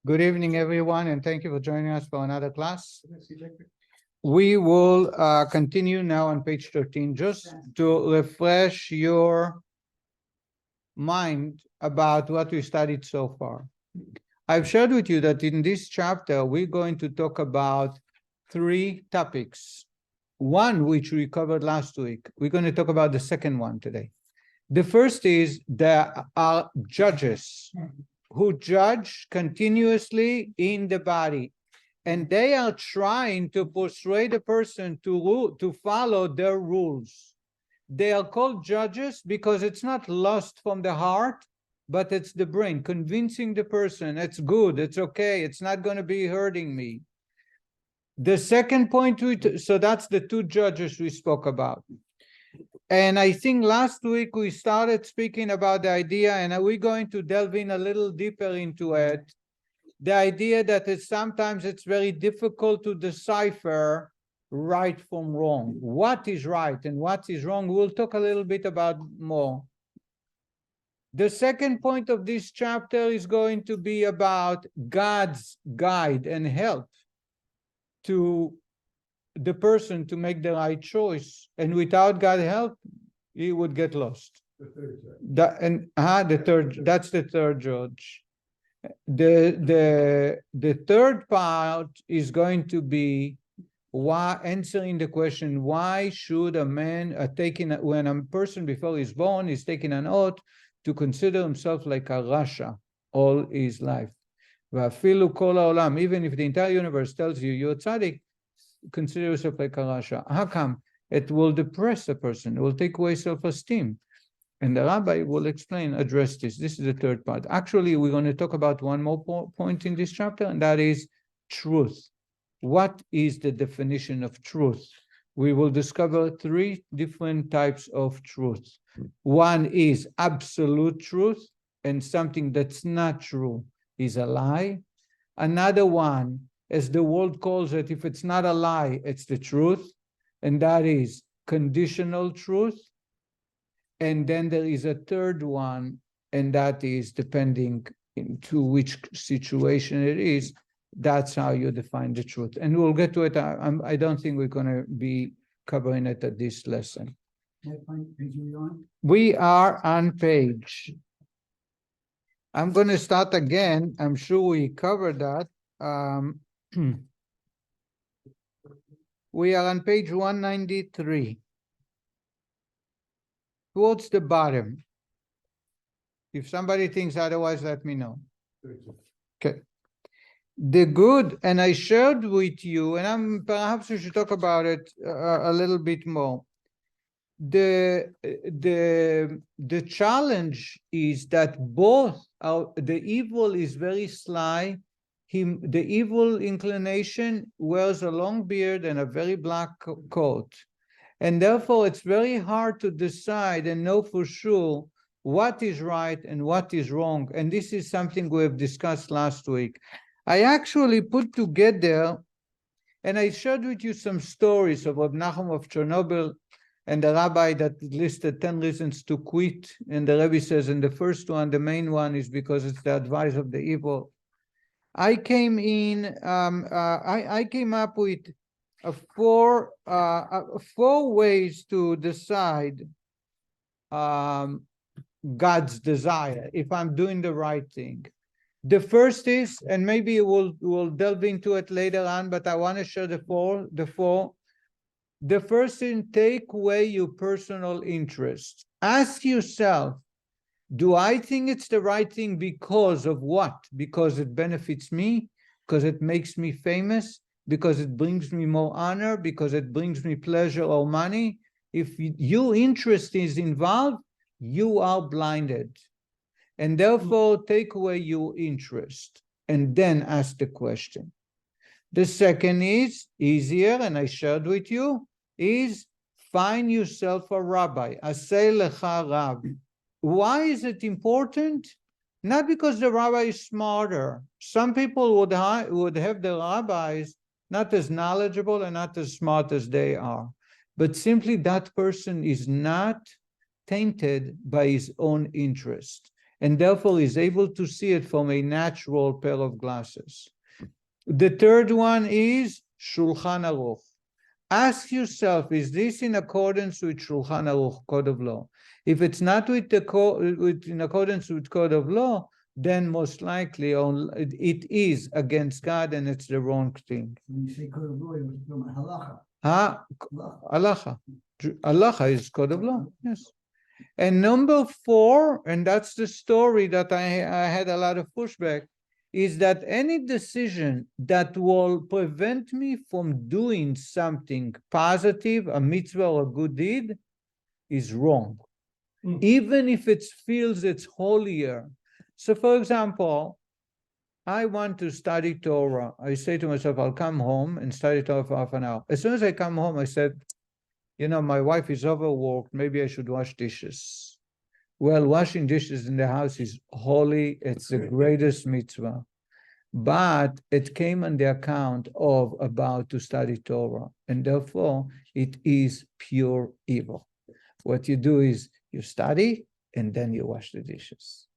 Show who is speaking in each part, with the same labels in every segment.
Speaker 1: Good evening, everyone, and thank you for joining us for another class. We will continue now on page 13, just to refresh your mind about what we studied so far. I've shared with you that in this chapter, we're going to talk about three topics. One, which we covered last week. We're going to talk about the second one today. The first is there are judges who judge continuously in the body, and they are trying to persuade a person to follow their rules. They are called judges because it's not lust from the heart, but it's the brain, convincing the person it's good, it's okay, it's not going to be hurting me. The second point, so that's the two judges we spoke about. And I think last week we started speaking about the idea, and we're going to delve in a little deeper into it. The idea that sometimes it's very difficult to decipher right from wrong. What is right and what is wrong, we'll talk a little bit about more. The second point of this chapter is going to be about God's guide and help to the person to make the right choice, and without God's help, he would get lost. That's the third judge. The third part is going to be answering the question: why should a man when a person before he's born is taking an oath to consider himself like a rasha all his life? Even if the entire universe tells you you're tzaddik, consider yourself like a rasha. How come? It will depress a person. It will take away self-esteem. And the rabbi will address this. This is the third part. Actually, we're going to talk about one more point in this chapter, and that is truth. What is the definition of truth? We will discover three different types of truth. One is absolute truth, and something that's not true is a lie. Another one, as the world calls it, if it's not a lie, it's the truth, and that is conditional truth. And then there is a third one, and that is depending into which situation it is. That's how you define the truth. And we'll get to it. I don't think we're going to be covering it at this lesson.
Speaker 2: What page are we on?
Speaker 1: We are on page. I'm going to start again. I'm sure we covered that. We are on page 193. Towards the bottom. If somebody thinks otherwise, let me know. Okay. The good, and I shared with you, and perhaps we should talk about it a little bit more. The challenge is that both the evil is very sly. The evil inclination wears a long beard and a very black coat. And therefore, it's very hard to decide and know for sure what is right and what is wrong. And this is something we have discussed last week. I actually put together, and I shared with you some stories of Rabbi Nachum of Chernobyl and the rabbi that listed 10 reasons to quit. And the Rebbe says, and the first one, the main one, is because it's the advice of the evil. I came up with four ways to decide God's desire, if I'm doing the right thing. The first is, and maybe we'll delve into it later on, but I want to share the four. The first thing, take away your personal interest. Ask yourself, do I think it's the right thing because of what? Because it benefits me? Because it makes me famous? Because it brings me more honor? Because it brings me pleasure or money? If your interest is involved, you are blinded. And therefore, take away your interest and then ask the question. The second is easier, and I shared with you, is find yourself a rabbi. Asay lecha rab. Why is it important? Not because the rabbi is smarter. Some people would have the rabbis not as knowledgeable and not as smart as they are, but simply that person is not tainted by his own interest. and therefore is able to see it from a natural pair of glasses. The third one is Shulchan Aruch. Ask yourself, is this in accordance with Shulchan Aruch, code of law? If it's not in accordance with code of law, then most likely it is against God and it's the wrong thing.
Speaker 2: When you say code of law, you're talking about halacha.
Speaker 1: Halacha. Halacha is code of law, yes. And number 4, and that's the story that I had a lot of pushback, is that any decision that will prevent me from doing something positive, a mitzvah or a good deed, is wrong. Even if it feels it's holier. So for example, I want to study Torah. I say to myself, I'll come home and study Torah for half an hour. As soon as I come home, I said, my wife is overworked. Maybe I should wash dishes. Well, washing dishes in the house is holy. It's the greatest mitzvah. But it came on the account of about to study Torah. And therefore, it is pure evil. What you do is you study and then you wash the dishes.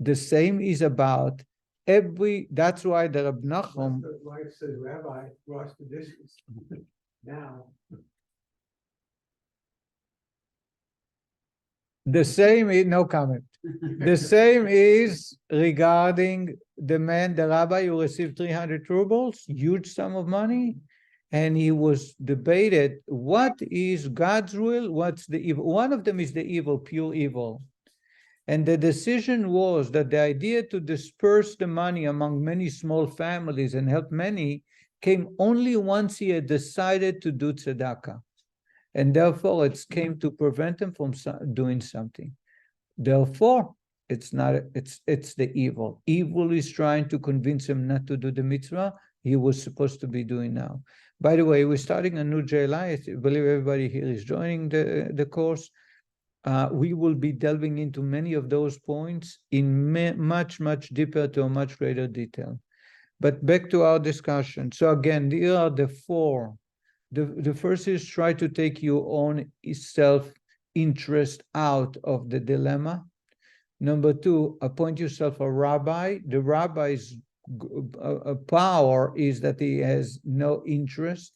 Speaker 1: The same is about that's why the Reb Nachum.
Speaker 2: The wife says, Rabbi, wash the dishes. Now.
Speaker 1: The same is, no comment. The same is regarding the rabbi who received 300 rubles, huge sum of money, and he was debated, what is God's will, what's the evil? One of them is the evil, pure evil. And the decision was that the idea to disperse the money among many small families and help many came only once he had decided to do tzedakah. And therefore, it came to prevent him from doing something. Therefore, it's the evil. Evil is trying to convince him not to do the mitzvah he was supposed to be doing now. By the way, we're starting a new JLI. I believe everybody here is joining the course. We will be delving into many of those points in much, much deeper to a much greater detail. But back to our discussion. So again, here are the 4. The first is try to take your own self-interest out of the dilemma. Number 2, appoint yourself a rabbi. The rabbi's power is that he has no interest.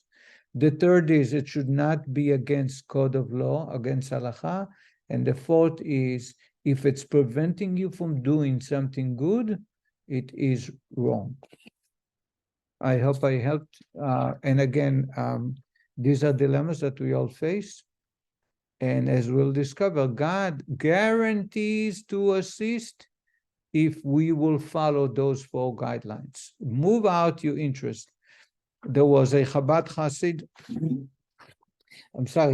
Speaker 1: The third is it should not be against code of law, against halacha. And the 4th is if it's preventing you from doing something good, it is wrong. I hope I helped. And again, these are dilemmas that we all face. And as we'll discover, God guarantees to assist if we will follow those 4 guidelines. Move out your interest. There was a Chabad Chassid.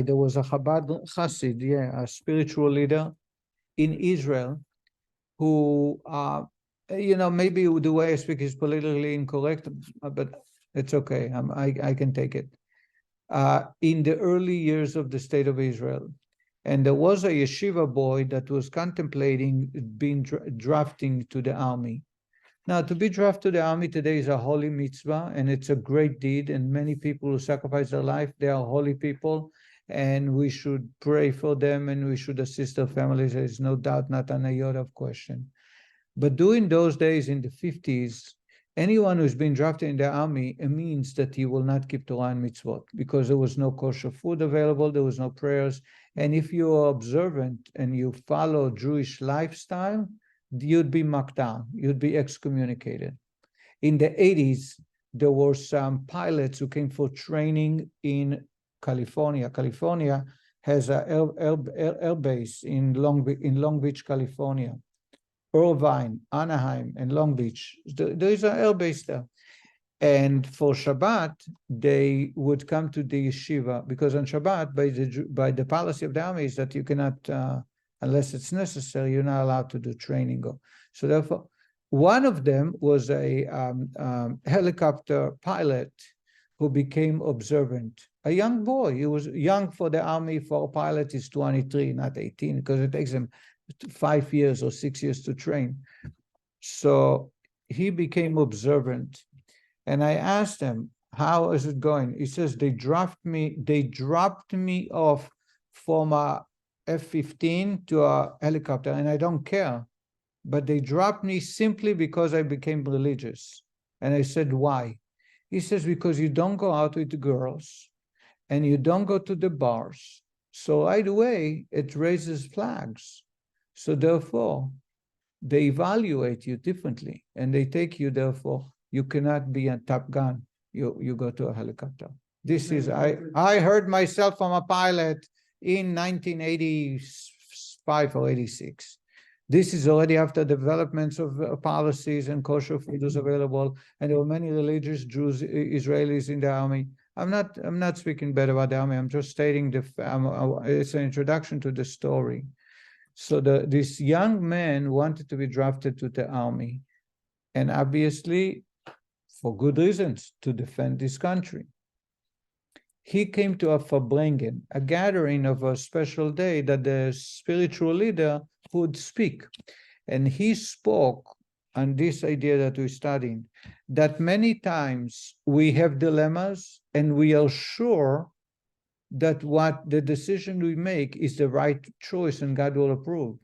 Speaker 1: There was a Chabad Chassid, a spiritual leader in Israel who, maybe the way I speak is politically incorrect, but it's okay. I can take it. In the early years of the state of Israel. And there was a yeshiva boy that was contemplating being drafting to the army. Now, to be drafted to the army today is a holy mitzvah, and it's a great deed, and many people who sacrifice their life, they are holy people, and we should pray for them, and we should assist their families. There is no doubt, not an iota of question. But during those days in the 50s, anyone who's been drafted in the army, it means that he will not keep Torah and mitzvot because there was no kosher food available, there was no prayers. And if you are observant and you follow Jewish lifestyle, you'd be marked down, you'd be excommunicated. In the 80s, there were some pilots who came for training in California. California has an air base in Long Beach, California. Irvine, Anaheim, and Long Beach. There is an air base there. And for Shabbat, they would come to the yeshiva because on Shabbat, by the policy of the army, is that you cannot, unless it's necessary, you're not allowed to do training. So therefore, one of them was a helicopter pilot who became observant. A young boy. He was young for the army. For a pilot, is 23, not 18, because it takes him 5 years or 6 years to train. So he became observant. And I asked him, how is it going? He says, they dropped me off from a F-15 to a helicopter, and I don't care but they dropped me simply because I became religious. And I said, why? He says, because you don't go out with the girls and you don't go to the bars. So right away, it raises flags. So therefore, they evaluate you differently and they take you, therefore, you cannot be a Top Gun. You go to a helicopter. This is, I heard myself from a pilot in 1985 or 86. This is already after developments of policies and kosher food was available, and there were many religious Jews, Israelis in the army. I'm not speaking bad about the army. I'm just stating it's an introduction to the story. So this young man wanted to be drafted to the army, and obviously, for good reasons, to defend this country. He came to a Verbringen, a gathering of a special day that the spiritual leader would speak. And he spoke on this idea that we're studying, that many times we have dilemmas and we are sure that what the decision we make is the right choice and God will approve.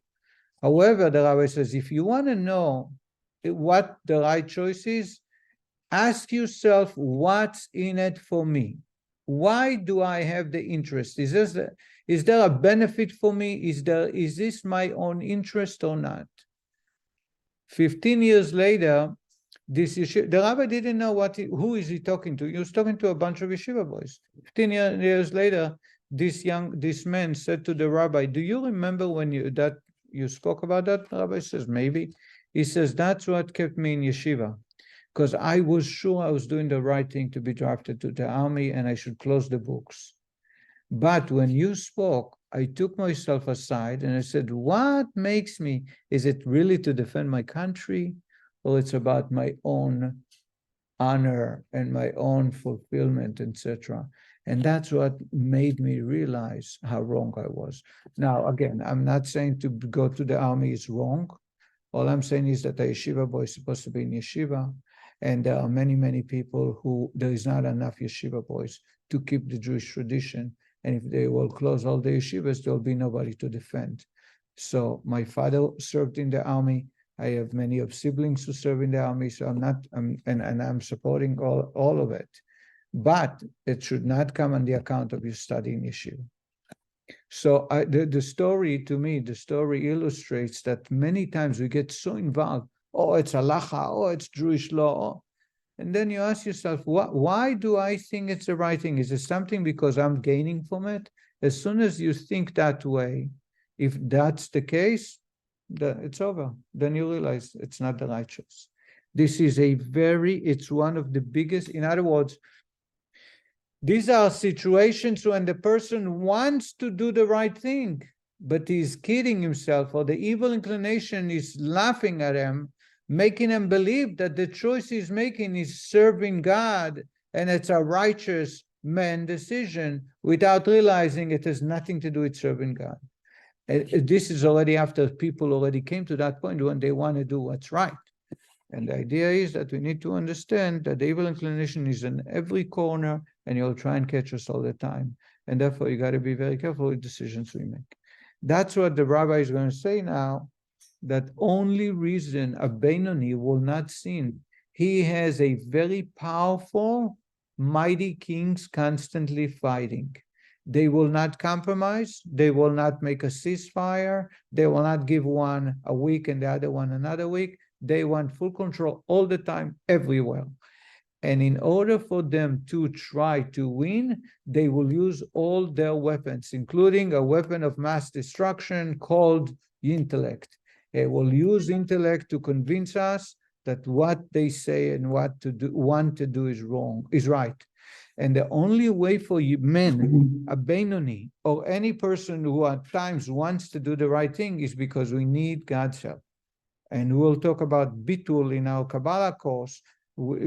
Speaker 1: However, the rabbi says, if you want to know what the right choice is, ask yourself, what's in it for me? Why do I have the interest? Is there a benefit for me? Is this my own interest or not? 15 years later, the rabbi didn't know who is he talking to. He was talking to a bunch of yeshiva boys. 15 years later, this man said to the rabbi, do you remember when you spoke about that? The rabbi says, maybe. He says, that's what kept me in yeshiva, because I was sure I was doing the right thing to be drafted to the army and I should close the books. But when you spoke, I took myself aside and I said, what makes me? Is it really to defend my country, or it's about my own honor and my own fulfillment, etc.? And that's what made me realize how wrong I was. Now, again, I'm not saying to go to the army is wrong. All I'm saying is that a yeshiva boy is supposed to be in yeshiva. And there are many, many people who there is not enough yeshiva boys to keep the Jewish tradition. And if they will close all the yeshivas, there will be nobody to defend. So my father served in the army. I have many of siblings who serve in the army. So I'm supporting all of it. But it should not come on the account of you studying yeshiva. So the story, to me, the story illustrates that many times we get so involved. Oh, it's halacha, oh, it's Jewish law. And then you ask yourself, why do I think it's the right thing? Is it something because I'm gaining from it? As soon as you think that way, if that's the case, it's over. Then you realize it's not the right choice. This is it's one of the biggest, in other words, these are situations when the person wants to do the right thing, but he's kidding himself, or the evil inclination is laughing at him, making him believe that the choice he's making is serving God and it's a righteous man decision without realizing it has nothing to do with serving God. This is already after people already came to that point when they want to do what's right. And the idea is that we need to understand that the evil inclination is in every corner and you'll try and catch us all the time. And therefore, you got to be very careful with decisions we make. That's what the rabbi is going to say now, that only reason a Benoni will not sin. He has a very powerful, mighty kings constantly fighting. They will not compromise. They will not make a ceasefire. They will not give one a week and the other one another week. They want full control all the time, everywhere. And in order for them to try to win, they will use all their weapons, including a weapon of mass destruction called intellect. They will use intellect to convince us that what they say and want to do is wrong, is right. And the only way for men, a Benoni, or any person who at times wants to do the right thing is because we need God's help. And we'll talk about bitul in our Kabbalah course,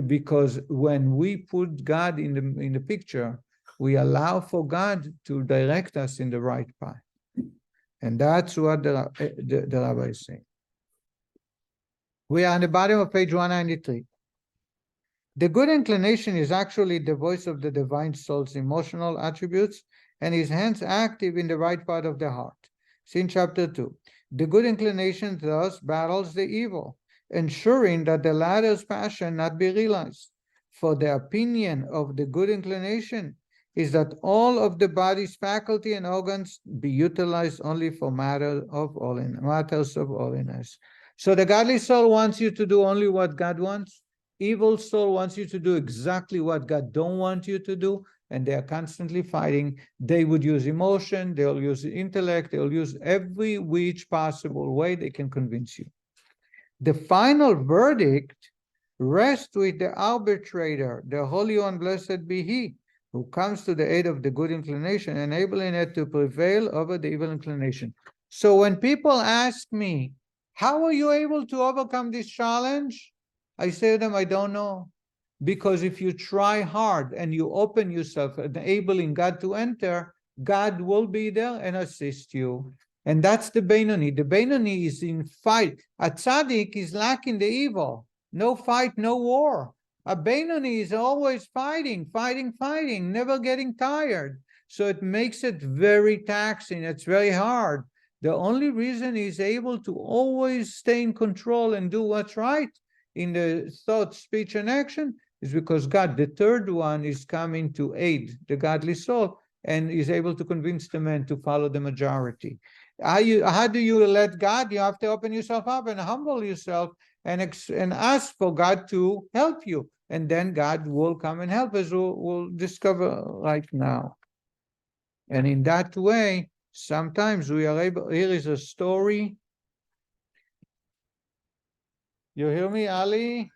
Speaker 1: because when we put God in the picture, we allow for God to direct us in the right path. And that's what the rabbi is saying. We are on the bottom of page 193. The good inclination is actually the voice of the divine soul's emotional attributes and is hence active in the right part of the heart. See in chapter 2. The good inclination thus battles the evil, ensuring that the latter's passion not be realized. For the opinion of the good inclination is that all of the body's faculty and organs be utilized only for matters of holiness. So the godly soul wants you to do only what God wants. Evil soul wants you to do exactly what God don't want you to do, and they are constantly fighting. They would use emotion, they'll use intellect, they'll use every which possible way they can convince you. The final verdict rests with the arbitrator, the Holy One, blessed be He, who comes to the aid of the good inclination, enabling it to prevail over the evil inclination. So when people ask me, how are you able to overcome this challenge? I say to them, I don't know. Because if you try hard and you open yourself, enabling God to enter, God will be there and assist you. And that's the Beinoni. The Beinoni is in fight. A tzaddik is lacking the evil. No fight, no war. A Beinoni is always fighting, never getting tired. So it makes it very taxing. It's very hard. The only reason he's able to always stay in control and do what's right in the thought, speech, and action is because God, the third one, is coming to aid the godly soul and is able to convince the man to follow the majority. How do you let God? You have to open yourself up and humble yourself and ask for God to help you. And then God will come and help us. We'll discover right now. And in that way, sometimes we are able, here is a story. You hear me, Ali?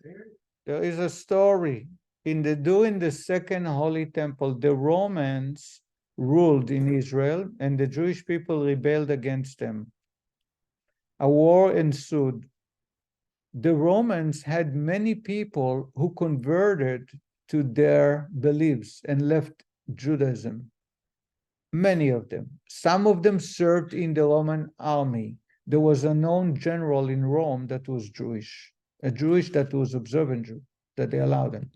Speaker 1: There is a story. During the Second Holy Temple, the Romans ruled in Israel and the Jewish people rebelled against them. A war ensued. The Romans had many people who converted to their beliefs and left Judaism. Many of them. Some of them served in the Roman army. There was a known general in Rome that was Jewish, a Jewish that was observant Jew, that they allowed him.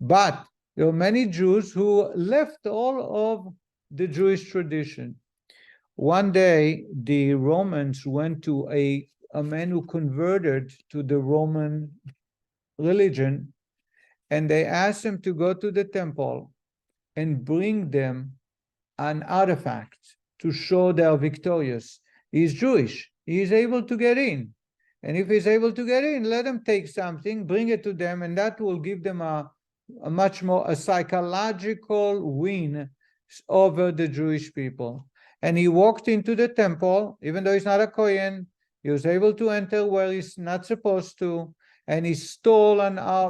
Speaker 1: But there were many Jews who left all of the Jewish tradition. One day, the Romans went to a man who converted to the Roman religion, and they asked him to go to the temple and bring them an artifact to show they are victorious. He's Jewish. He is able to get in. And if he's able to get in, let them take something, bring it to them, and that will give them a much more a psychological win over the Jewish people. And he walked into the temple, even though he's not a Kohen, he was able to enter where he's not supposed to, and he stole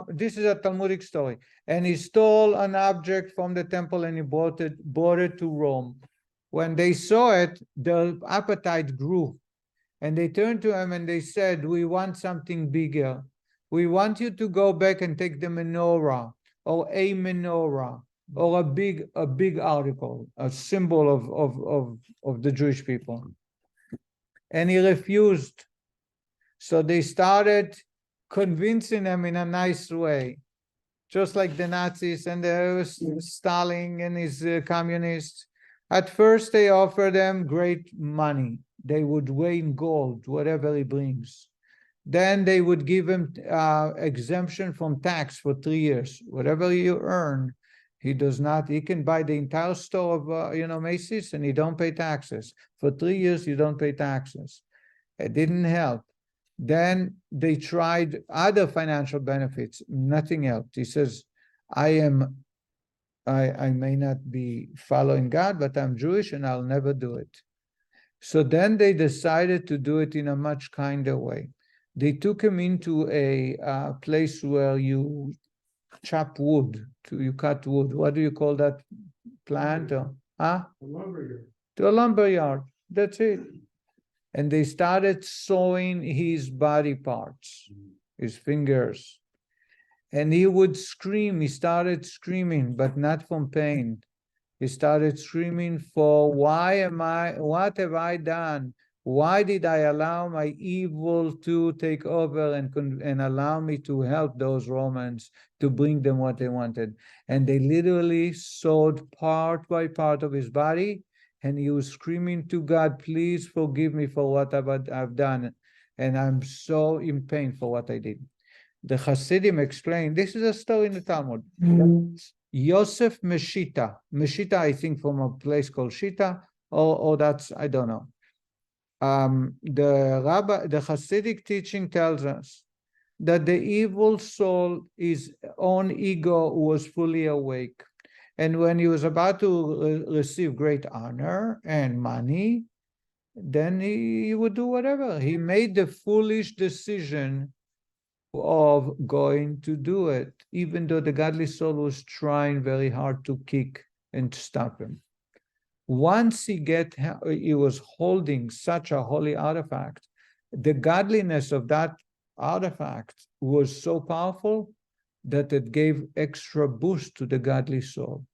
Speaker 1: this is a Talmudic story, and he stole an object from the temple and he brought it to Rome. When they saw it, their appetite grew. And they turned to him and they said, we want something bigger. We want you to go back and take the menorah, or a menorah, or a big article, a symbol of the Jewish people. And he refused. So they started convincing him in a nice way, just like the Nazis and Stalin and his communists. At first, they offered them great money. They would weigh in gold, whatever he brings. Then they would give him exemption from tax for 3 years. Whatever you earn, he can buy the entire store of, Macy's, and he don't pay taxes. For 3 years, you don't pay taxes. It didn't help. Then they tried other financial benefits, nothing helped. He says, I may not be following God, but I'm Jewish and I'll never do it. So then they decided to do it in a much kinder way. They took him into a place where you chop wood, you cut wood. What do you call that plant? A lumberyard. To a lumberyard. That's it. And they started sewing his body parts, his fingers. And he would scream. He started screaming, but not from pain. He started screaming for, what have I done? Why did I allow my evil to take over and allow me to help those Romans to bring them what they wanted? And they literally sewed part by part of his body, and he was screaming to God, please forgive me for what I've done, and I'm so in pain for what I did. The Hasidim explain, this is a story in the Talmud. Yosef Meshita, I think from a place called Shita, or that's, I don't know. The Hasidic teaching tells us that the evil soul, his own ego was fully awake. And when he was about to receive great honor and money, then he would do whatever. He made the foolish decision of going to do it, even though the godly soul was trying very hard to kick and stop him. Once he was holding such a holy artifact, the godliness of that artifact was so powerful that it gave extra boost to the godly soul.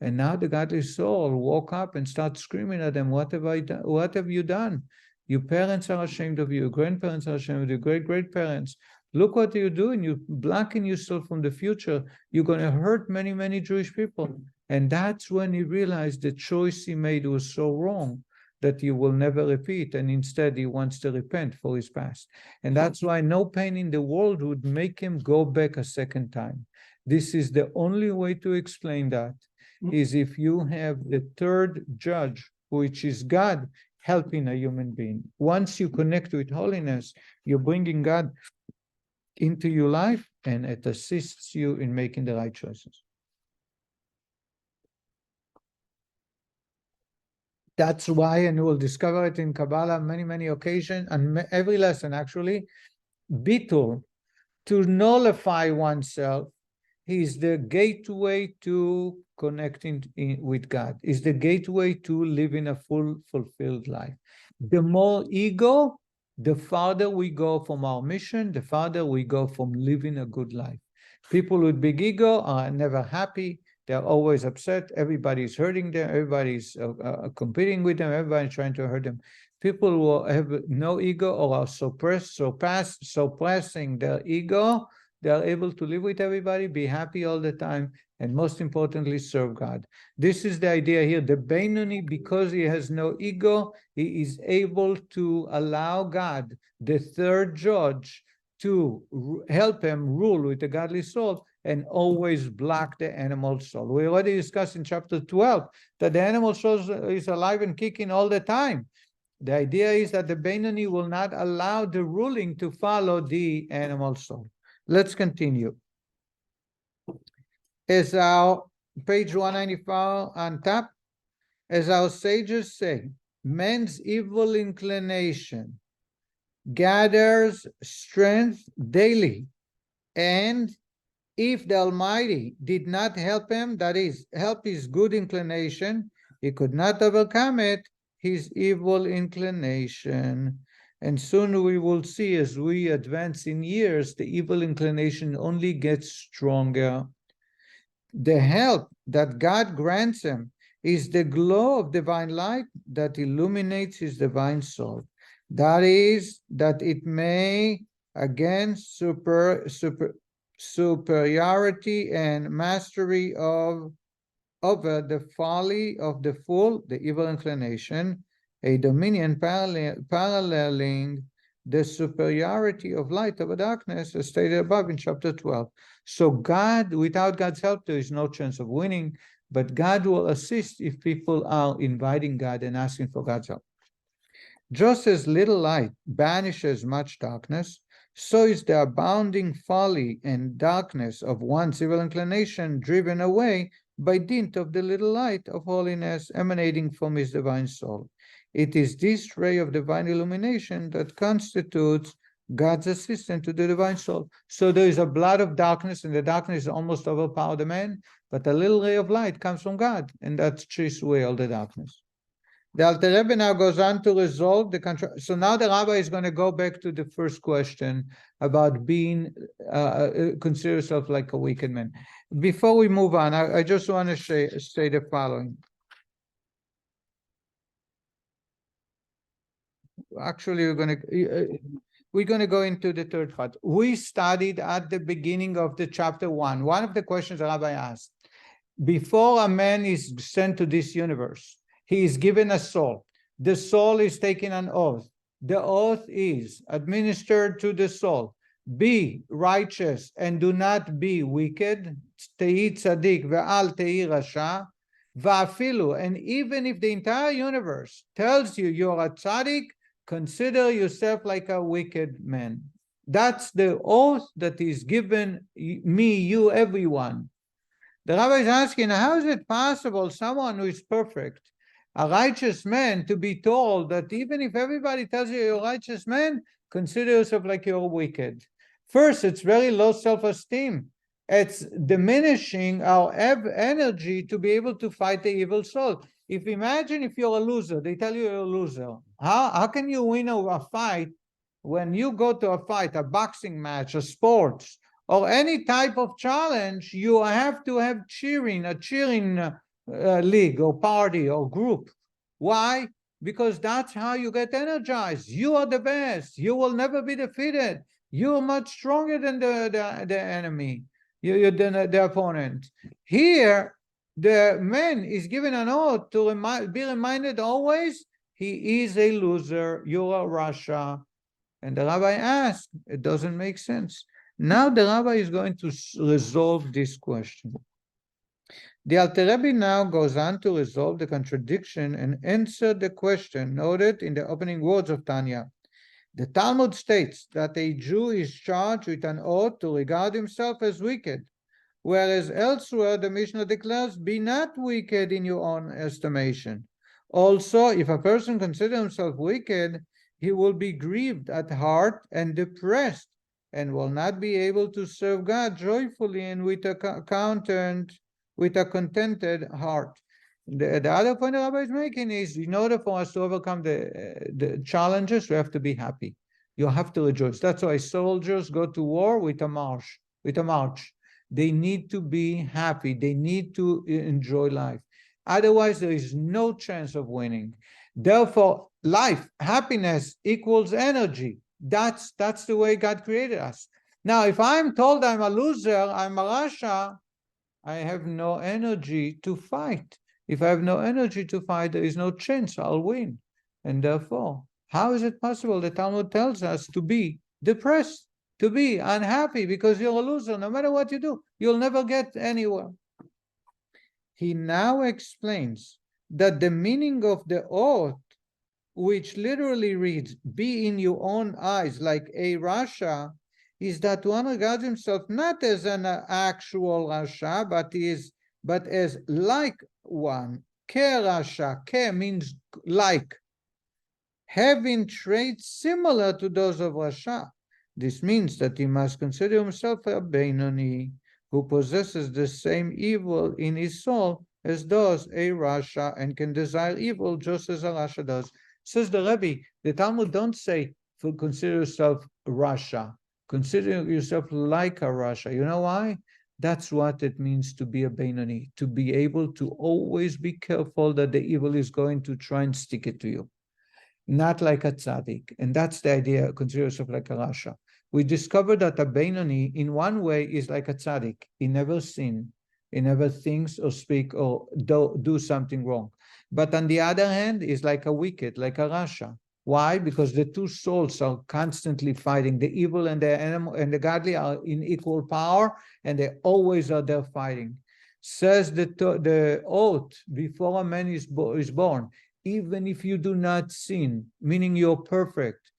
Speaker 1: And now the godly soul woke up and started screaming at them, what have I done? What have you done? Your parents are ashamed of you, your grandparents are ashamed of you, great-great-parents. Look what you're doing. You're blocking yourself from the future. You're going to hurt many, many Jewish people. And that's when he realized the choice he made was so wrong that he will never repeat. And instead, he wants to repent for his past. And that's why no pain in the world would make him go back a second time. This is the only way to explain that, is if you have the third judge, which is God, helping a human being. Once you connect with holiness, you're bringing God into your life, and it assists you in making the right choices. That's why, and we'll discover it in Kabbalah many, many occasions, and every lesson actually, Bitul, to nullify oneself, is the gateway to connecting with God, is the gateway to living a fulfilled life. The more ego, the farther we go from our mission, the farther we go from living a good life. People with big ego are never happy. They're always upset. Everybody's hurting them. Everybody's competing with them. Everybody's trying to hurt them. People who have no ego or are suppressing their ego, they are able to live with everybody, be happy all the time, and most importantly, serve God. This is the idea here. The Beinoni, because he has no ego, he is able to allow God, the third judge, to help him rule with the godly soul and always block the animal soul. We already discussed in chapter 12 that the animal soul is alive and kicking all the time. The idea is that the Beinoni will not allow the ruling to follow the animal soul. Let's continue. As our page 194 on top, as our sages say, man's evil inclination gathers strength daily, and if the Almighty did not help him, that is, help his good inclination, he could not overcome it, his evil inclination. And soon we will see, as we advance in years, the evil inclination only gets stronger. The help that God grants him is the glow of divine light that illuminates his divine soul. That is, that it may, again, superiority and mastery over the folly of the fool, the evil inclination, a dominion paralleling the superiority of light over darkness, as stated above in chapter 12. So God, without God's help, there is no chance of winning, but God will assist if people are inviting God and asking for God's help. Just as little light banishes much darkness, so is the abounding folly and darkness of one's evil inclination driven away by dint of the little light of holiness emanating from his divine soul. It is this ray of divine illumination that constitutes God's assistant to the divine soul. So there is a blood of darkness, and the darkness almost overpowered the man, but a little ray of light comes from God, and that chases away all the darkness. The Alter Rebbe now goes on to resolve the contrast. So now the Rabbi is going to go back to the first question about being, consider yourself like a wicked man. Before we move on, I just want to say the following. Actually, we're going to go into the third part. We studied at the beginning of the chapter 1. One of the questions the Rabbi asked, before a man is sent to this universe, he is given a soul. The soul is taking an oath. The oath is administered to the soul. Be righteous and do not be wicked. Tehi tzadik ve'al tehi rasha. Va'afilu, and even if the entire universe tells you you're a tzaddik, consider yourself like a wicked man. That's the oath that is given me, you, everyone. The rabbi is asking, how is it possible someone who is perfect, a righteous man, to be told that even if everybody tells you you're a righteous man, consider yourself like you're wicked? First, it's very low self-esteem. It's diminishing our energy to be able to fight the evil soul. Imagine if you're a loser, they tell you you're a loser. How can you win a fight when you go to a fight, a boxing match, a sports, or any type of challenge? You have to have a cheering league or party or group. Why? Because that's how you get energized. You are the best. You will never be defeated. You are much stronger than the enemy, the opponent. Here, the man is given an oath to be reminded always, he is a loser, you are Russia. And the rabbi asked, it doesn't make sense. Now the rabbi is going to resolve this question. The Alter Rebbe now goes on to resolve the contradiction and answer the question noted in the opening words of Tanya. The Talmud states that a Jew is charged with an oath to regard himself as wicked, whereas elsewhere the Mishnah declares, be not wicked in your own estimation. Also, if a person considers himself wicked, he will be grieved at heart and depressed, and will not be able to serve God joyfully and with a contented heart. The other point the rabbi is making is, in order for us to overcome the challenges, we have to be happy. You have to rejoice. That's why soldiers go to war with a march. They need to be happy. They need to enjoy life. Otherwise, there is no chance of winning. Therefore, life, happiness equals energy. That's the way God created us. Now, if I'm told I'm a loser, I'm a rasha, I have no energy to fight. If I have no energy to fight, there is no chance I'll win. And therefore, how is it possible? The Talmud tells us to be depressed, to be unhappy because you're a loser. No matter what you do, you'll never get anywhere. He now explains that the meaning of the oath, which literally reads, be in your own eyes like a rasha, is that one regards himself not as an actual rasha, but as like one. Ke rasha, ke means like, having traits similar to those of rasha. This means that he must consider himself a Beinoni, who possesses the same evil in his soul as does a rasha, and can desire evil just as a rasha does. Says the Rebbe, the Talmud don't say, consider yourself rasha. Consider yourself like a rasha. You know why? That's what it means to be a Beinoni, to be able to always be careful that the evil is going to try and stick it to you. Not like a tzaddik. And that's the idea, consider yourself like a rasha. We discovered that a Beinoni, in one way, is like a tzaddik. He never sins. He never thinks or speaks or do something wrong. But on the other hand, is like a wicked, like a rasha. Why? Because the two souls are constantly fighting. The evil and the animal and the godly are in equal power, and they always are there fighting. Says the oath before a man is born, even if you do not sin, meaning you're perfect,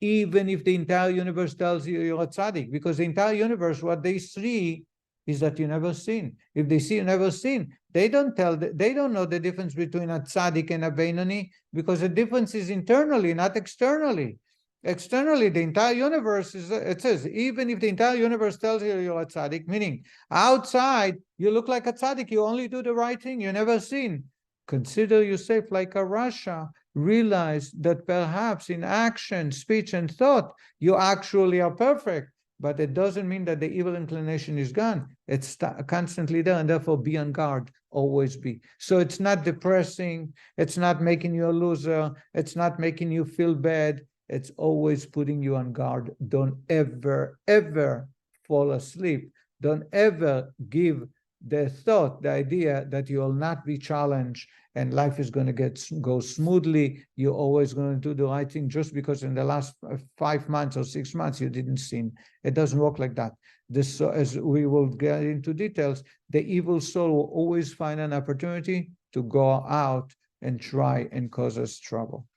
Speaker 1: even if the entire universe tells you you're a tzaddik, because the entire universe, what they see is that you never sin. If they see you never sin, they don't know the difference between a tzaddik and a Beinoni, because the difference is internally, not externally. Externally, the entire universe it says, even if the entire universe tells you you're a tzaddik, meaning outside, you look like a tzaddik, you only do the right thing, you never sin. Consider yourself like a rasha. Realize that perhaps in action, speech, and thought, you actually are perfect. But it doesn't mean that the evil inclination is gone. It's constantly there, and therefore be on guard, always be. So it's not depressing, it's not making you a loser, it's not making you feel bad, it's always putting you on guard. Don't ever, ever fall asleep. Don't ever give the thought, the idea that you will not be challenged and life is going to go smoothly. You're always going to do the right thing just because in the last 5 months or 6 months you didn't sin. It doesn't work like that. This, as we will get into details, the evil soul will always find an opportunity to go out and try and cause us trouble.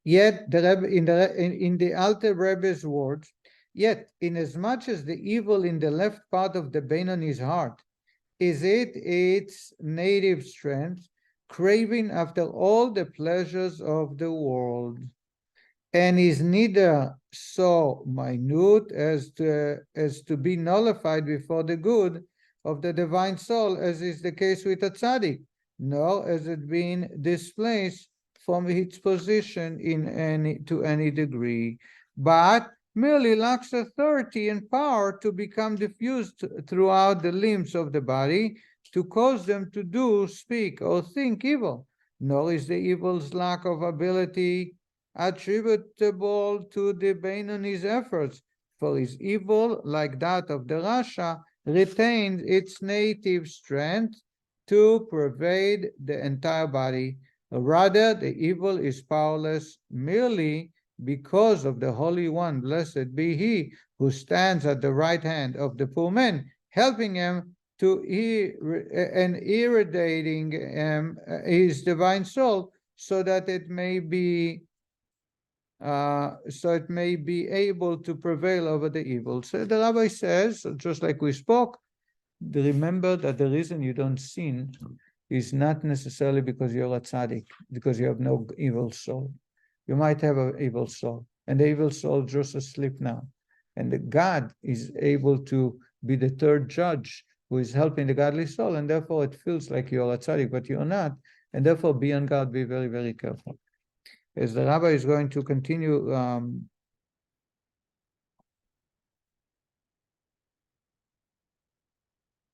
Speaker 1: Yet, in the Alter Rebbe's words, yet, inasmuch as the evil in the left part of the Benoni's heart is its native strength, craving after all the pleasures of the world, and is neither so minute as to be nullified before the good of the divine soul, as is the case with a tzaddik, nor has it been displaced from its position to any degree, but merely lacks authority and power to become diffused throughout the limbs of the body, to cause them to do, speak, or think evil. Nor is the evil's lack of ability attributable to the Benoni's efforts, for his evil, like that of the Rasha, retained its native strength to pervade the entire body. Rather, the evil is powerless merely because of the Holy One, blessed be He, who stands at the right hand of the poor man, helping him and irradiating his divine soul, so that it may be able to prevail over the evil. So the rabbi says, just like we spoke, remember that the reason you don't sin is not necessarily because you're a tzaddik, because you have no evil soul. You might have an evil soul, and the evil soul is just asleep now. And the God is able to be the third judge who is helping the godly soul, and therefore it feels like you're a tzaddik, but you're not. And therefore, be on guard, be very, very careful. As the rabbi is going to continue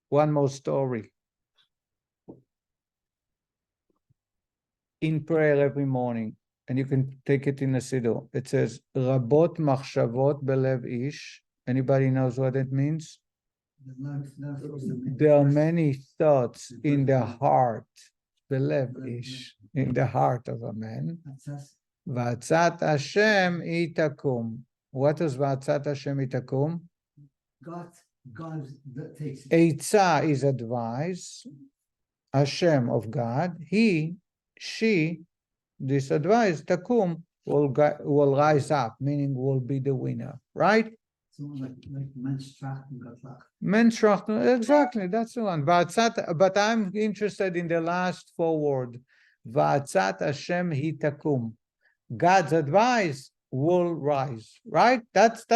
Speaker 1: one more story. In prayer every morning, and you can take it in a siddur. It says, Rabot machshavot belev ish. Anybody knows what it means? There are many thoughts in the heart, belev ish, in the heart of a man. V'atzat Hashem itakum. What is v'atzat Hashem itakum?
Speaker 2: God takes it.
Speaker 1: Eitzah is advice. Hashem of God. She, this advice, takum, will rise up, meaning will be the winner, right?
Speaker 2: So like menstruating Gatlach.
Speaker 1: Menstruating, exactly, that's the one. But I'm interested in the last 4 words. Va'atzat Hashem hi takum. God's advice will rise, right? That's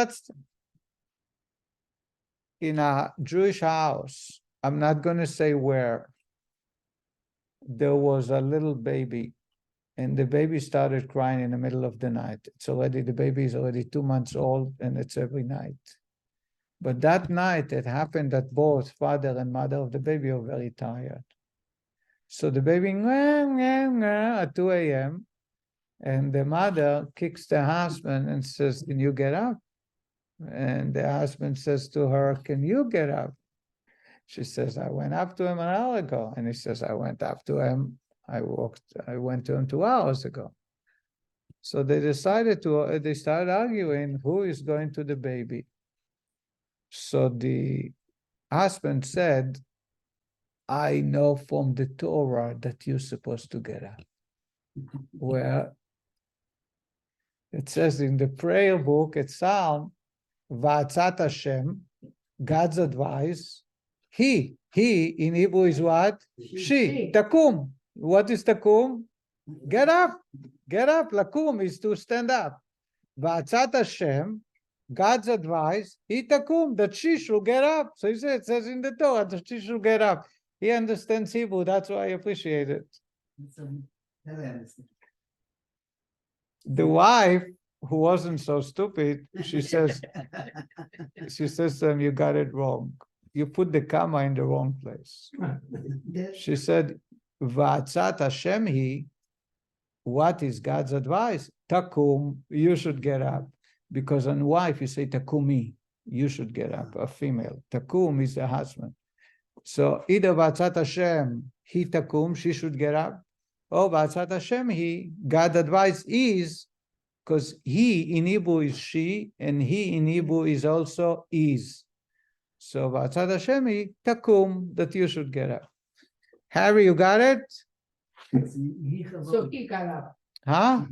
Speaker 1: in a Jewish house. I'm not going to say where. There was a little baby, and the baby started crying in the middle of the night. The baby is already 2 months old, and it's every night. But that night, it happened that both father and mother of the baby are very tired. So the baby at 2 a.m., and the mother kicks the husband and says, "Can you get up?" And the husband says to her, "Can you get up?" She says, "I went up to him an hour ago." And he says, "I went up to him. I went to him 2 hours ago." So they started arguing who is going to the baby. So the husband said, "I know from the Torah that you're supposed to get up." Where it says in the prayer book, it's Psalm, Va'atzat Hashem, God's advice. He in Hebrew is what? She. Takum. What is takum? Get up. Get up. Lakum is to stand up. Va'atzat Hashem, God's advice, he takum, that she should get up. So it says in the Torah that she should get up. He understands Hebrew. That's why I appreciate it. The wife, who wasn't so stupid, she says to him, "You got it wrong. You put the comma in the wrong place." She said, Va'atzat Hashem hi, what is God's advice? Takum, you should get up. Because on wife, you say takumi, you should get up, a female. Takum is the husband. So either V'atzat Hashem, he takum, she should get up, or V'atzat Hashem, he, God advice is, because he in Hebrew is she, and he in Hebrew is also is. So V'atzat Hashem, he takum, that you should get up. Harry, you got it?
Speaker 2: So he got up.
Speaker 1: Huh?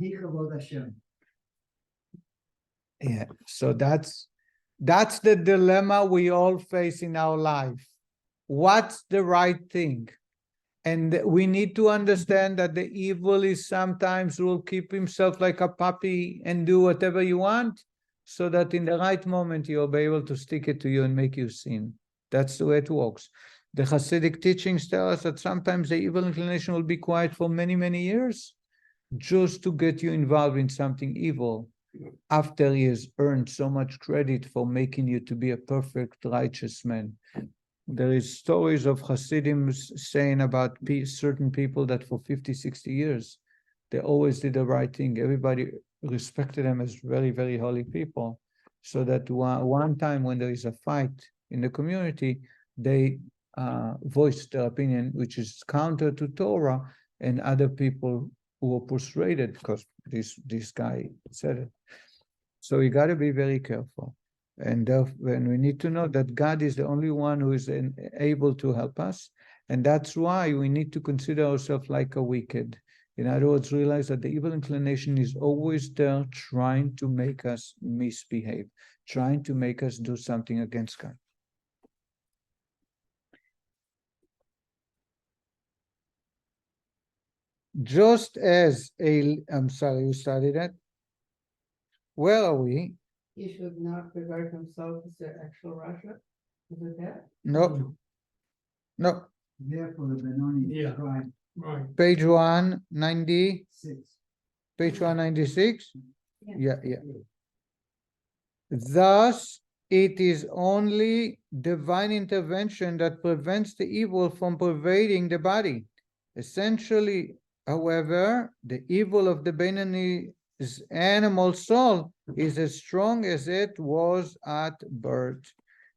Speaker 1: Yeah, so that's the dilemma we all face in our life. What's the right thing? And we need to understand that the evil is sometimes will keep himself like a puppy and do whatever you want, so that in the right moment you'll be able to stick it to you and make you sin. That's the way it works. The Hasidic teachings tell us that sometimes the evil inclination will be quiet for many, many years, just to get you involved in something evil, after he has earned so much credit for making you to be a perfect, righteous man. There is stories of Hasidim saying about certain people that for 50, 60 years, they always did the right thing. Everybody respected them as very, very holy people. So that one time when there is a fight in the community, they voiced their opinion, which is counter to Torah, and other people who were persuaded because this guy said it. So you got to be very careful. And we need to know that God is the only one who is able to help us. And that's why we need to consider ourselves like a wicked. In other words, realize that the evil inclination is always there trying to make us misbehave, trying to make us do something against God. Just as I'm sorry, you started that? Where are we?
Speaker 2: He should not regard himself as the actual Russia. Is it that?
Speaker 1: No. No.
Speaker 2: Therefore, the Benoni is right.
Speaker 1: Page 196. Page 196? Yeah. Thus, it is only divine intervention that prevents the evil from pervading the body. Essentially, however, the evil of the Benoni's animal soul is as strong as it was at birth.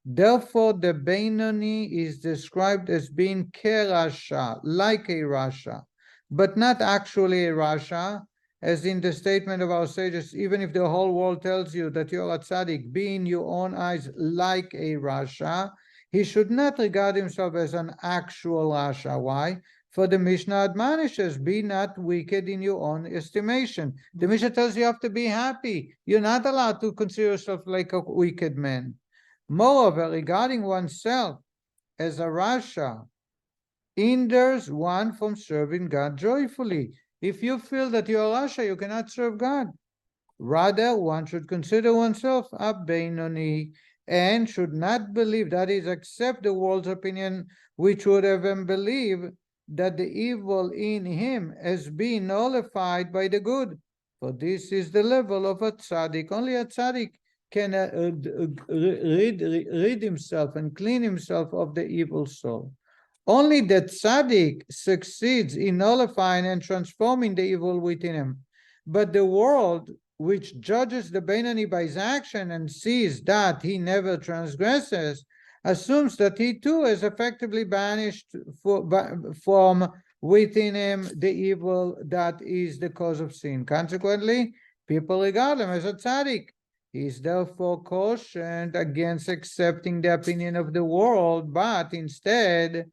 Speaker 1: Therefore, the Benoni is described as being kerasha, like a rasha, but not actually a rasha, as in the statement of our sages, even if the whole world tells you that you're a tzaddik, be in your own eyes like a rasha, he should not regard himself as an actual rasha. Why? For the Mishnah admonishes, be not wicked in your own estimation. The Mishnah tells you have to be happy. You're not allowed to consider yourself like a wicked man. Moreover, regarding oneself as a rasha hinders one from serving God joyfully. If you feel that you're a rasha, you cannot serve God. Rather, one should consider oneself a Benoni and should not believe, that is, accept the world's opinion, which would have him believe that the evil in him has been nullified by the good. For this is the level of a tzaddik. Only a tzaddik can rid himself and clean himself of the evil soul. Only the tzaddik succeeds in nullifying and transforming the evil within him. But the world, which judges the Benoni by his action and sees that he never transgresses, assumes that he too has effectively banished from within him the evil that is the cause of sin. Consequently, people regard him as a tzaddik. He is therefore cautioned against accepting the opinion of the world, but instead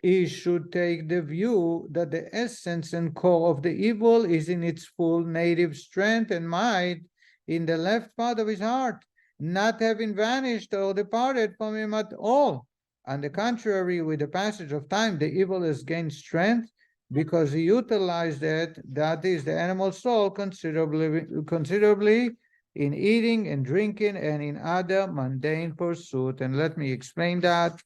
Speaker 1: he should take the view that the essence and core of the evil is in its full native strength and might in the left part of his heart, not having vanished or departed from him at all. On the contrary, with the passage of time, the evil has gained strength because he utilized it, that is, the animal soul, considerably in eating and drinking and in other mundane pursuit. And let me explain that.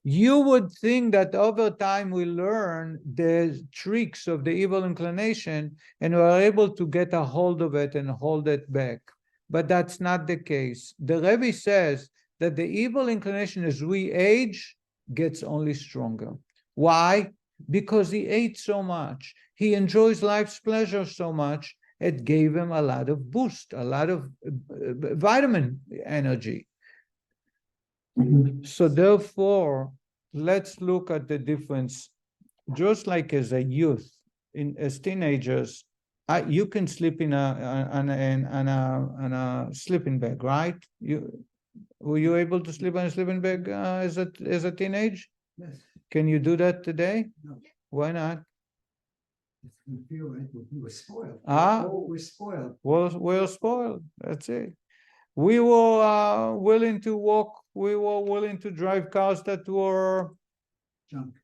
Speaker 1: You would think that over time we learn the tricks of the evil inclination and we are able to get a hold of it and hold it back. But that's not the case. The Rebbe says that the evil inclination as we age gets only stronger. Why? Because he ate so much. He enjoys life's pleasure so much. It gave him a lot of boost, a lot of vitamin energy. So therefore, let's look at the difference. Just like as a youth, as teenagers, you can sleep in a sleeping bag, right? Were you able to sleep on a sleeping bag as a teenage?
Speaker 3: Yes.
Speaker 1: Can you do that today?
Speaker 3: No.
Speaker 1: Why not?
Speaker 3: We feel like we were spoiled. We're spoiled.
Speaker 1: We're spoiled. That's it. We were willing to walk. We were willing to drive cars that were
Speaker 3: Junk.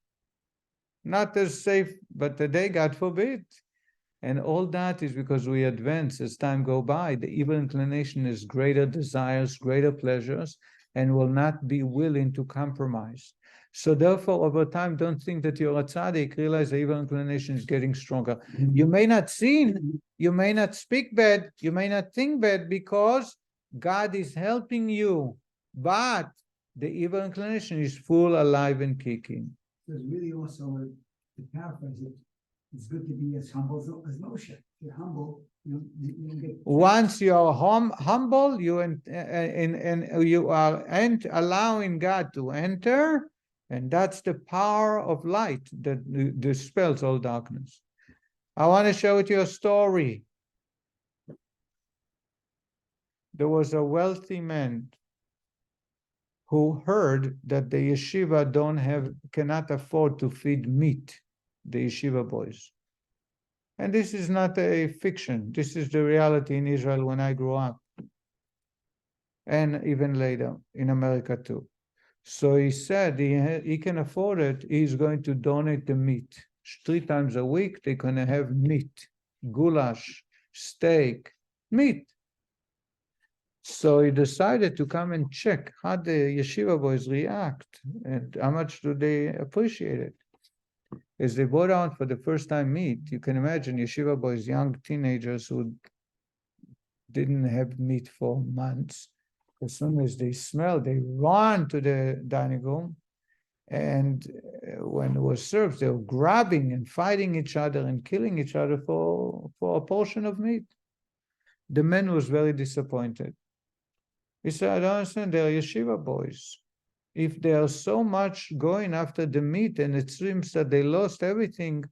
Speaker 1: not as safe, but today, God forbid. And all that is because we advance as time go by. The evil inclination is greater desires, greater pleasures, and will not be willing to compromise. So therefore, over time, don't think that you're a tzaddik. Realize the evil inclination is getting stronger. You may not sin, you may not speak bad, you may not think bad because God is helping you. But the evil inclination is full, alive, and kicking.
Speaker 3: There's really also, to paraphrase it, it's good to be as humble as Moshe. If you're humble, you get.
Speaker 1: Once you are humble, you and you are allowing God to enter, and that's the power of light that dispels all darkness. I want to share with you a story. There was a wealthy man who heard that the yeshiva cannot afford to feed meat, the yeshiva boys. And this is not a fiction. This is the reality in Israel when I grew up. And even later in America too. So he said he can afford it. He's going to donate the meat. 3 times a week, they're going to have meat, goulash, steak, meat. So he decided to come and check how the yeshiva boys react and how much do they appreciate it. As they brought out for the first time meat, you can imagine yeshiva boys, young teenagers who didn't have meat for months. As soon as they smell, they run to the dining room. And when it was served, they were grabbing and fighting each other and killing each other for a portion of meat. The man was very disappointed. He said, I don't understand, they're yeshiva boys. If they are so much going after the meat and it seems that they lost everything,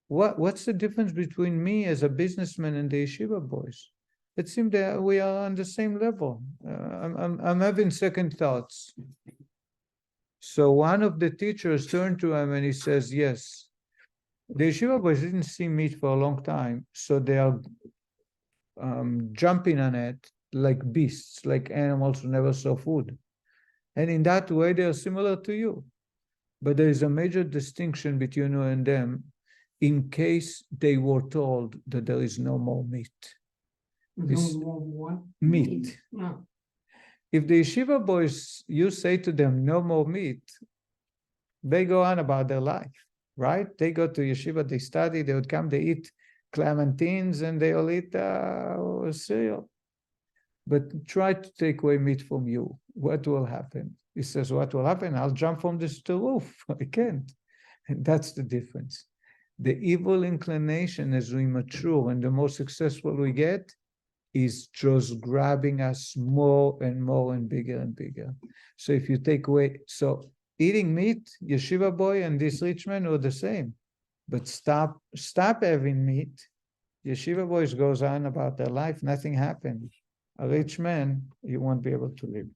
Speaker 1: what's the difference between me as a businessman and the yeshiva boys? It seems that we are on the same level. I'm having second thoughts. So one of the teachers turned to him and he says, yes, the yeshiva boys didn't see meat for a long time, so they are jumping on it like beasts, like animals who never saw food. And in that way, they are similar to you. But there is a major distinction between you and them in case they were told that there is no more meat. Meat.
Speaker 2: No.
Speaker 1: If the yeshiva boys, you say to them, no more meat, they go on about their life, right? They go to yeshiva, they study, they would come, they eat clementines, and they all eat cereal. But try to take away meat from you. What will happen? He says, what will happen? I'll jump from the roof. I can't. And that's the difference. The evil inclination as we mature and the more successful we get is just grabbing us more and more and bigger. So if you take away, so eating meat, yeshiva boy and this rich man were the same. But stop having meat. Yeshiva boys goes on about their life, nothing happened. A rich man, you won't be able to live.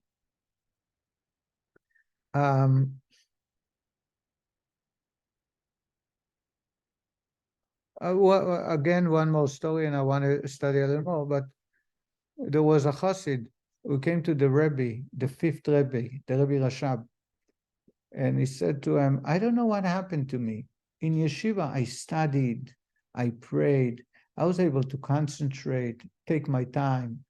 Speaker 1: Again, one more story, and I want to study a little more, but there was a chassid who came to the Rebbe, the 5th Rebbe, the Rebbe Rashab, and he said to him, I don't know what happened to me. In yeshiva, I studied, I prayed, I was able to concentrate, take my time.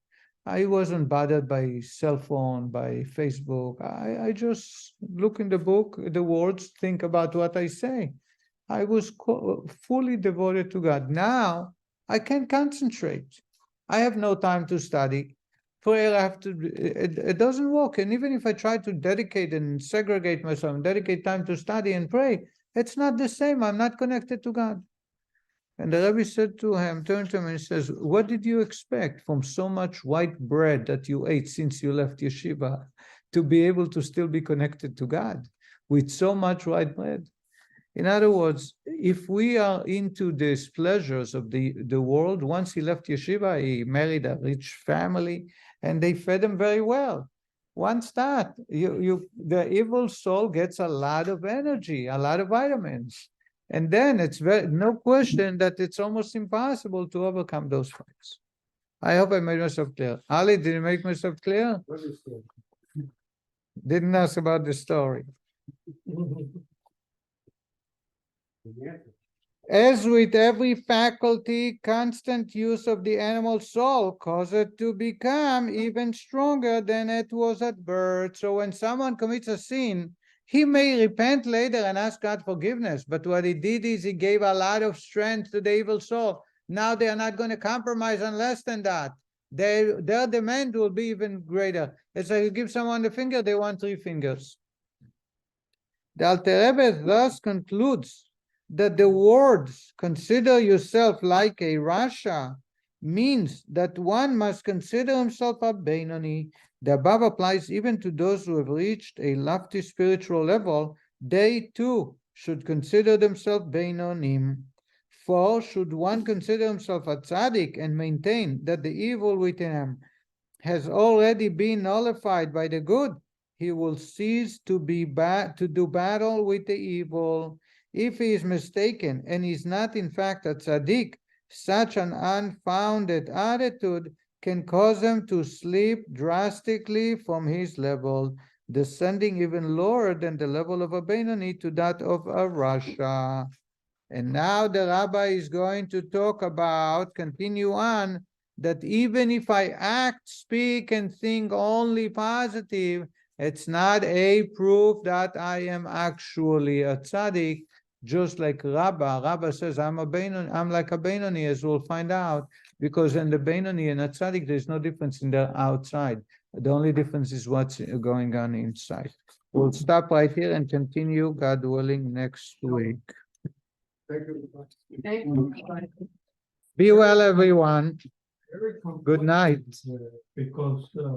Speaker 1: I wasn't bothered by cell phone, by Facebook. I just look in the book, the words, think about what I say. I was fully devoted to God. Now I can't concentrate. I have no time to study. Prayer, it doesn't work. And even if I try to dedicate and segregate myself, dedicate time to study and pray, it's not the same. I'm not connected to God. And the Rebbe said to him, turned to him and says, what did you expect from so much white bread that you ate since you left yeshiva to be able to still be connected to God? with so much white bread. In other words, if we are into these pleasures of the world, once he left yeshiva, he married a rich family, and they fed him very well. Once that, the evil soul gets a lot of energy, a lot of vitamins. And then it's no question that it's almost impossible to overcome those fights. I hope I made myself clear. Ali, did I make myself clear? Didn't ask about the story. As with every faculty, constant use of the animal soul causes it to become even stronger than it was at birth. So when someone commits a sin, he may repent later and ask God forgiveness. But what he did is he gave a lot of strength to the evil soul. Now they are not going to compromise on less than that. Their demand will be even greater. It's like you give someone the finger, they want 3 fingers. The Alter Rebbe thus concludes that the words "consider yourself like a Rasha" means that one must consider himself a Beinoni. The above applies even to those who have reached a lofty spiritual level. They too should consider themselves Beinonim. For should one consider himself a tzaddik and maintain that the evil within him has already been nullified by the good, he will cease to do battle with the evil. If he is mistaken and is not in fact a tzaddik, such an unfounded attitude can cause him to slip drastically from his level, descending even lower than the level of a Beinoni to that of a Rasha. And now the rabbi is going to continue on, that even if I act, speak, and think only positive, it's not a proof that I am actually a tzaddik. Just like Rabba says, I'm like a Beinoni, as we'll find out, because in the Beinoni and a tzaddik, there's no difference in the outside. The only difference is what's going on inside. We'll stop right here and continue, God willing, next week.
Speaker 2: Thank you.
Speaker 1: Be well, everyone. Good night.
Speaker 4: Because